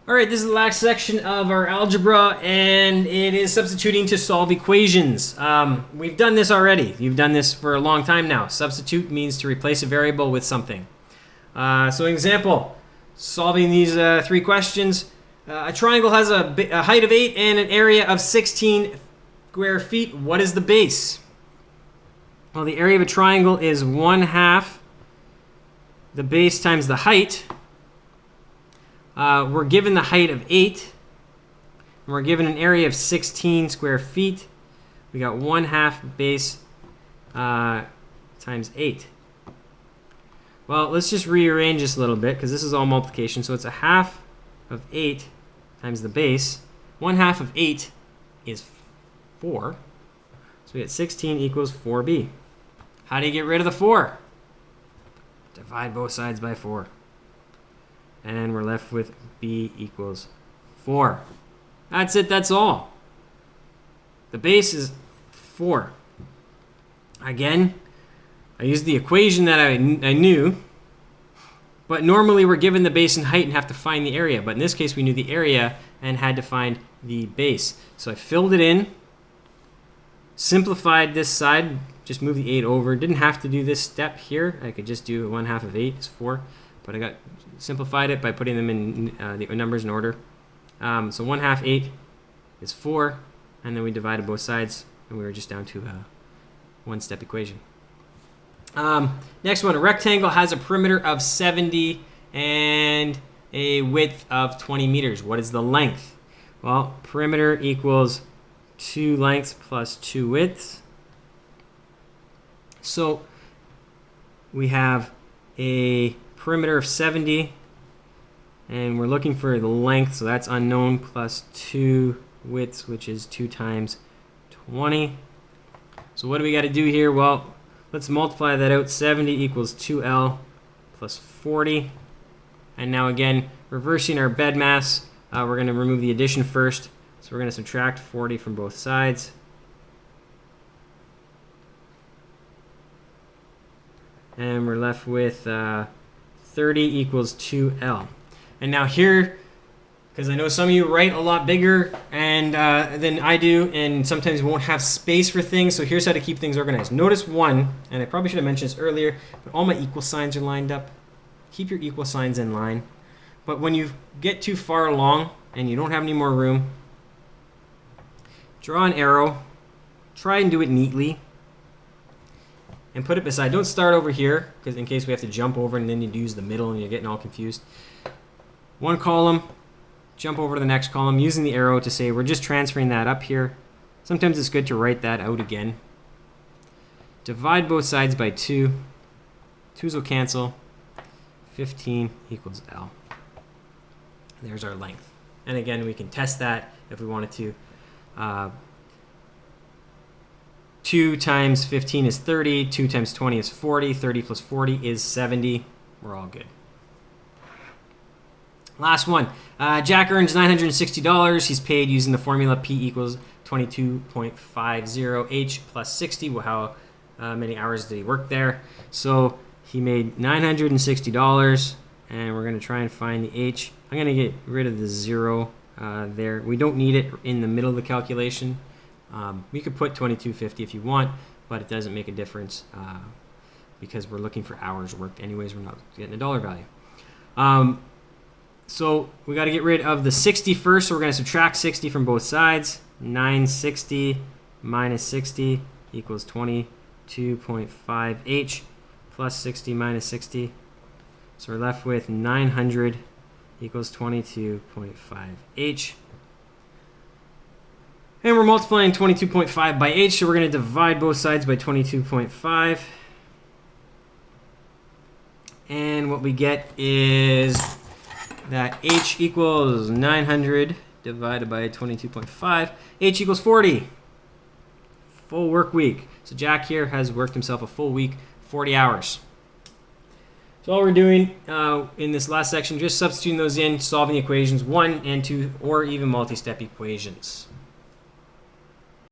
All right, this is the last section of our algebra, and it is substituting to solve equations. We've done this already. You've done this for a long time now. Substitute means to replace a variable with something. So example, solving these three questions. A triangle has a height of 8 and an area of 16 square feet. What is the base? Well, the area of a triangle is 1/2 the base times the height. We're given the height of 8. And we're given an area of 16 square feet. We got 1/2 base times 8. Well, let's just rearrange this a little bit because this is all multiplication. So it's 1/2 of 8 times the base. 1/2 of 8 is 4. So we get 16 equals 4b. How do you get rid of the 4? Divide both sides by 4. And we're left with b equals 4. That's it, that's all. The base is 4. Again, I used the equation that I knew, but normally we're given the base and height and have to find the area. But in this case, we knew the area and had to find the base. So I filled it in, simplified this side, just moved the 8 over. Didn't have to do this step here. I could just do 1/2 of 8 is 4. But I simplified it by putting them in the numbers in order. So 1/2 8 is 4, and then we divided both sides, and we were just down to a one-step equation. Next one, a rectangle has a perimeter of 70 and a width of 20 meters. What is the length? Well, perimeter equals 2 lengths plus 2 widths. So we have a perimeter of 70, and we're looking for the length, so that's unknown, plus 2 widths, which is 2 times 20. So what do we got to do here? Well, let's multiply that out. 70 equals 2L plus 40. And now again, reversing our bed mass, we're going to remove the addition first. So we're going to subtract 40 from both sides. And we're left with 30 equals 2L. And now here, because I know some of you write a lot bigger and than I do, and sometimes won't have space for things, so here's how to keep things organized. Notice one, and I probably should have mentioned this earlier, but all my equal signs are lined up. Keep your equal signs in line. But when you get too far along and you don't have any more room, draw an arrow, try and do it neatly, and put it beside. Don't start over here, because in case we have to jump over and then you'd use the middle and you're getting all confused. One column, jump over to the next column, using the arrow to say we're just transferring that up here. Sometimes it's good to write that out again. Divide both sides by 2. 2's will cancel. 15 equals L. There's our length. And again, we can test that if we wanted to. 2 times 15 is 30. 2 times 20 is 40. 30 plus 40 is 70. We're all good. Last one. Jack earns $960. He's paid using the formula P equals 22.50 H plus 60. Well, how many hours did he work there? So he made $960, and we're going to try and find the H. I'm going to get rid of the 0 there. We don't need it in the middle of the calculation. We could put 2250 if you want, but it doesn't make a difference because we're looking for hours worked anyways. We're not getting a dollar value. So we got to get rid of the 60 first, so we're going to subtract 60 from both sides. 960 minus 60 equals 22.5 H plus 60 minus 60. So we're left with 900 equals 22.5 H. And we're multiplying 22.5 by H, so we're going to divide both sides by 22.5. And what we get is that H equals 900 divided by 22.5. H equals 40. Full work week. So Jack here has worked himself a full week, 40 hours. So all we're doing in this last section, just substituting those in, solving the equations 1 and 2, or even multi-step equations.